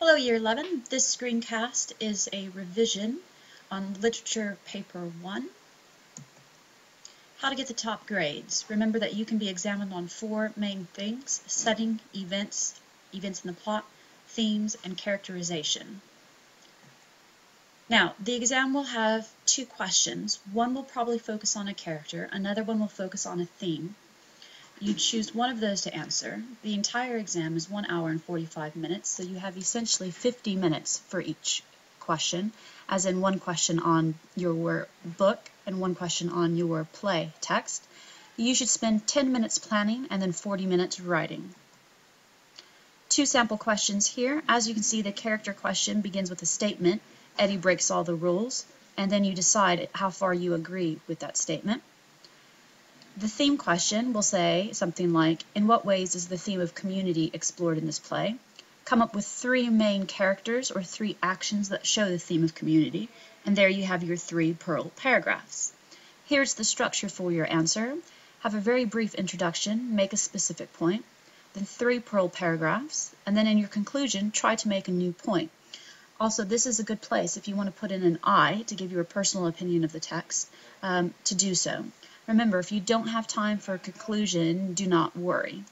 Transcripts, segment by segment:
Hello, Year 11. This screencast is a revision on Literature Paper 1, How to Get the Top Grades. Remember that you can be examined on 4 main things: setting, events in the plot, themes, and characterization. Now, the exam will have 2 questions. One will probably focus on a character, another one will focus on a theme. You choose one of those to answer. The entire exam is 1 hour and 45 minutes, so you have essentially 50 minutes for each question, as in 1 question on your book and 1 question on your play text. You should spend 10 minutes planning and then 40 minutes writing. 2 sample questions here. As you can see, the character question begins with a statement, Eddie breaks all the rules, and then you decide how far you agree with that statement. The theme question will say something like, in what ways is the theme of community explored in this play? Come up with 3 main characters or 3 actions that show the theme of community, and there you have your 3 Pearl paragraphs. Here's the structure for your answer. Have a very brief introduction, make a specific point, then 3 Pearl paragraphs, and then in your conclusion, try to make a new point. Also, this is a good place if you want to put in an I to give your personal opinion of the text, to do so. Remember, if you don't have time for a conclusion, do not worry.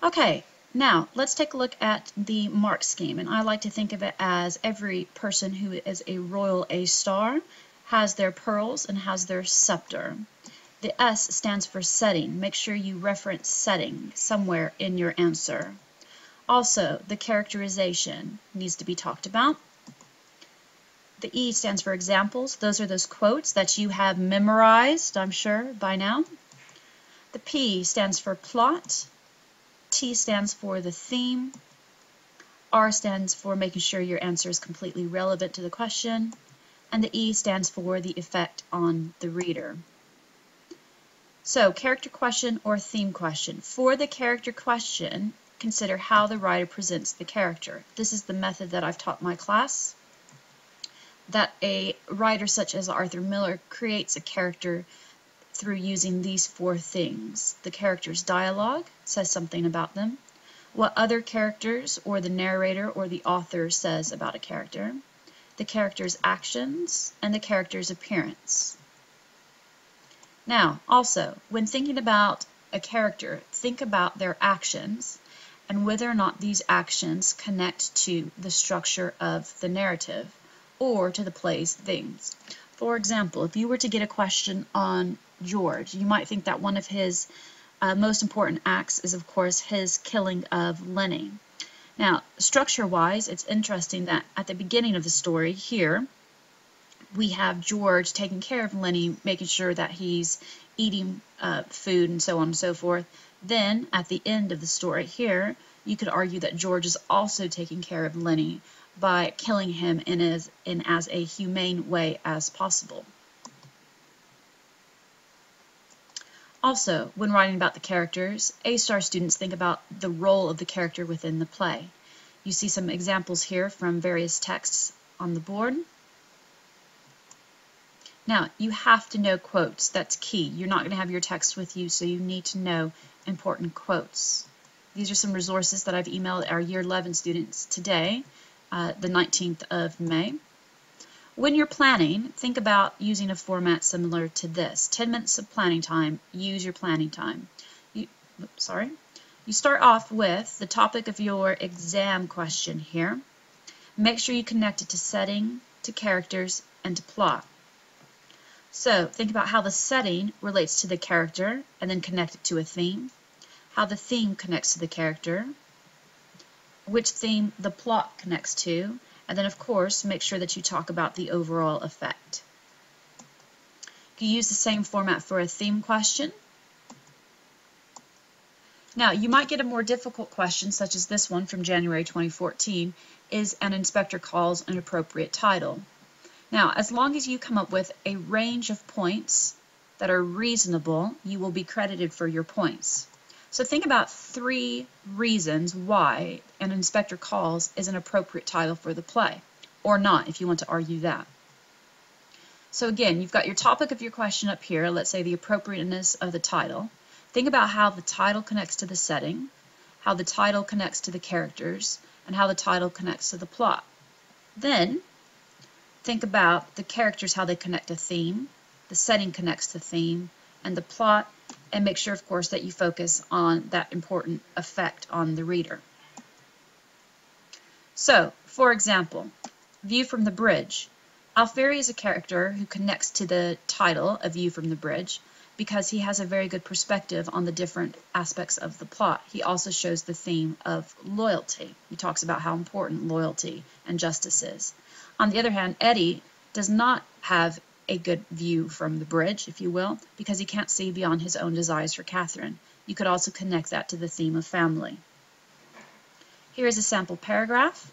Okay, now let's take a look at the mark scheme, and I like to think of it as every person who is a royal A-star has their pearls and has their scepter. The S stands for setting. Make sure you reference setting somewhere in your answer. Also, the characterization needs to be talked about. The E stands for examples. Those are those quotes that you have memorized, I'm sure, by now. The P stands for plot. T stands for the theme. R stands for making sure your answer is completely relevant to the question. And the E stands for the effect on the reader. So, character question or theme question. For the character question, consider how the writer presents the character. This is the method that I've taught my class. That a writer such as Arthur Miller creates a character through using these 4 things. The character's dialogue says something about them, what other characters or the narrator or the author says about a character, the character's actions, and the character's appearance. Now, also, when thinking about a character, think about their actions and whether or not these actions connect to the structure of the narrative or to the play's themes. For example, if you were to get a question on George, you might think that one of his most important acts is, of course, his killing of Lenny. Now, structure-wise, it's interesting that at the beginning of the story here, we have George taking care of Lenny, making sure that he's eating food and so on and so forth. Then, at the end of the story here, you could argue that George is also taking care of Lenny by killing him in as a humane way as possible. Also, when writing about the characters, A-star students think about the role of the character within the play. You see some examples here from various texts on the board. Now, you have to know quotes. That's key. You're not going to have your text with you, so you need to know important quotes. These are some resources that I've emailed our Year 11 students today, the 19th of May. When you're planning, think about using a format similar to this. 10 minutes of planning time, use your planning time. You start off with the topic of your exam question here. Make sure you connect it to setting, to characters, and to plot. So think about how the setting relates to the character and then connect it to a theme, how the theme connects to the character, which theme the plot connects to, and then of course make sure that you talk about the overall effect. You can use the same format for a theme question. Now you might get a more difficult question such as this one from January 2014, is an inspector calls an appropriate title. Now as long as you come up with a range of points that are reasonable, you will be credited for your points. So think about 3 reasons why an inspector calls is an appropriate title for the play, or not if you want to argue that. So again, you've got your topic of your question up here, let's say the appropriateness of the title. Think about how the title connects to the setting, how the title connects to the characters, and how the title connects to the plot. Then, think about the characters, how they connect to theme, the setting connects to theme, and the plot, and make sure, of course, that you focus on that important effect on the reader. So, for example, View from the Bridge. Alfieri is a character who connects to the title, A View from the Bridge, because he has a very good perspective on the different aspects of the plot. He also shows the theme of loyalty. He talks about how important loyalty and justice is. On the other hand, Eddie does not have a good view from the bridge, if you will, because he can't see beyond his own desires for Catherine. You could also connect that to the theme of family. Here is a sample paragraph.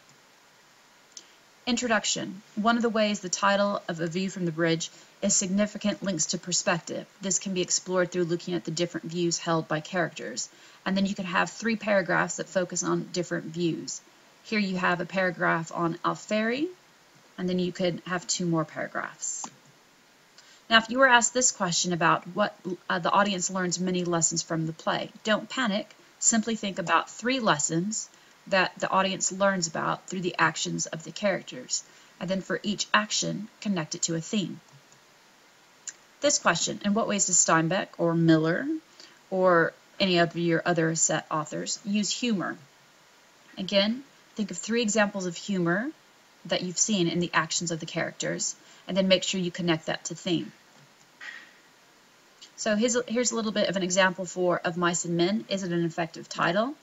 Introduction. One of the ways the title of A View from the Bridge is significant links to perspective. This can be explored through looking at the different views held by characters. And then you can have 3 paragraphs that focus on different views. Here you have a paragraph on Alfieri, and then you could have 2 more paragraphs. Now, if you were asked this question about what the audience learns many lessons from the play, don't panic. Simply think about 3 lessons that the audience learns about through the actions of the characters, and then for each action, connect it to a theme. This question, in what ways does Steinbeck or Miller or any of your other set authors use humor? Again, think of 3 examples of humor that you've seen in the actions of the characters, and then make sure you connect that to theme. So here's a little bit of an example of Mice and Men. Is it an effective title?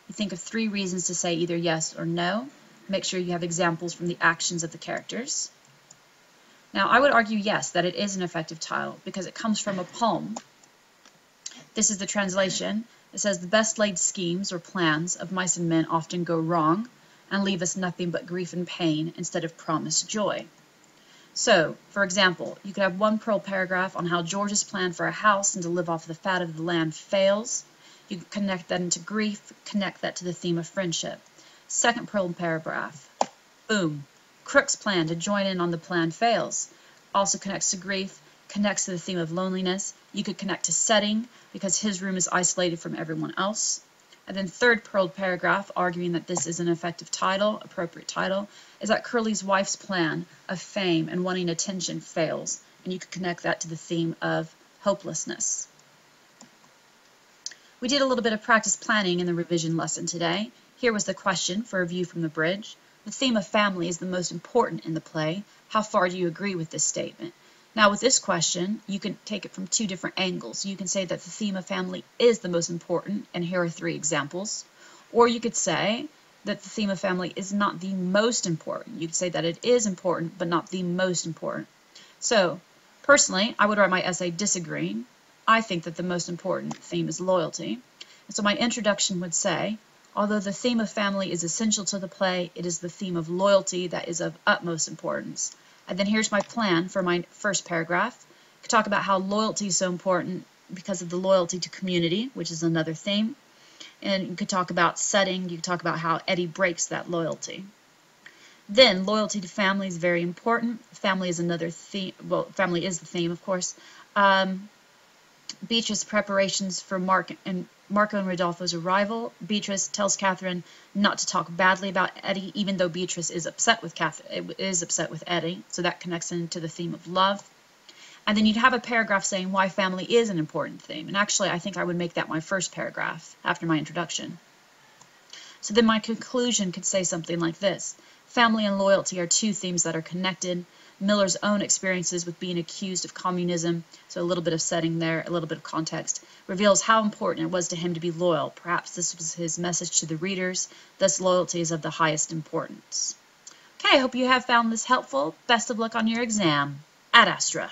You think of 3 reasons to say either yes or no. Make sure you have examples from the actions of the characters. Now, I would argue yes, that it is an effective title because it comes from a poem. This is the translation. It says, "The best laid schemes or plans of mice and men often go wrong and leave us nothing but grief and pain instead of promised joy." So, for example, you could have 1 pearl paragraph on how George's plan for a house and to live off the fat of the land fails. You can connect that into grief, connect that to the theme of friendship. 2nd pearl paragraph, boom. Crook's plan to join in on the plan fails. Also connects to grief, connects to the theme of loneliness. You could connect to setting because his room is isolated from everyone else. And then 3rd pearl paragraph, arguing that this is an effective title, appropriate title, is that Curly's wife's plan of fame and wanting attention fails. And you could connect that to the theme of hopelessness. We did a little bit of practice planning in the revision lesson today. Here was the question for A View from the Bridge. The theme of family is the most important in the play. How far do you agree with this statement? Now, with this question, you can take it from 2 different angles. You can say that the theme of family is the most important, and here are 3 examples. Or you could say that the theme of family is not the most important. You could say that it is important, but not the most important. So, personally, I would write my essay disagreeing. I think that the most important theme is loyalty. And so my introduction would say, although the theme of family is essential to the play, it is the theme of loyalty that is of utmost importance. And then here's my plan for my first paragraph. I could talk about how loyalty is so important because of the loyalty to community, which is another theme. And you could talk about setting. You could talk about how Eddie breaks that loyalty. Then loyalty to family is very important. Family is another theme. Well, family is the theme, of course. Beatrice's preparations for Marco and Rodolfo's arrival. Beatrice tells Catherine not to talk badly about Eddie, even though Beatrice is upset with Eddie. So that connects into the theme of love. And then you'd have a paragraph saying why family is an important theme. And actually, I think I would make that my first paragraph after my introduction. So then my conclusion could say something like this. Family and loyalty are 2 themes that are connected. Miller's own experiences with being accused of communism, so a little bit of setting there, a little bit of context, reveals how important it was to him to be loyal. Perhaps this was his message to the readers, thus loyalty is of the highest importance. Okay, I hope you have found this helpful. Best of luck on your exam. Ad Astra.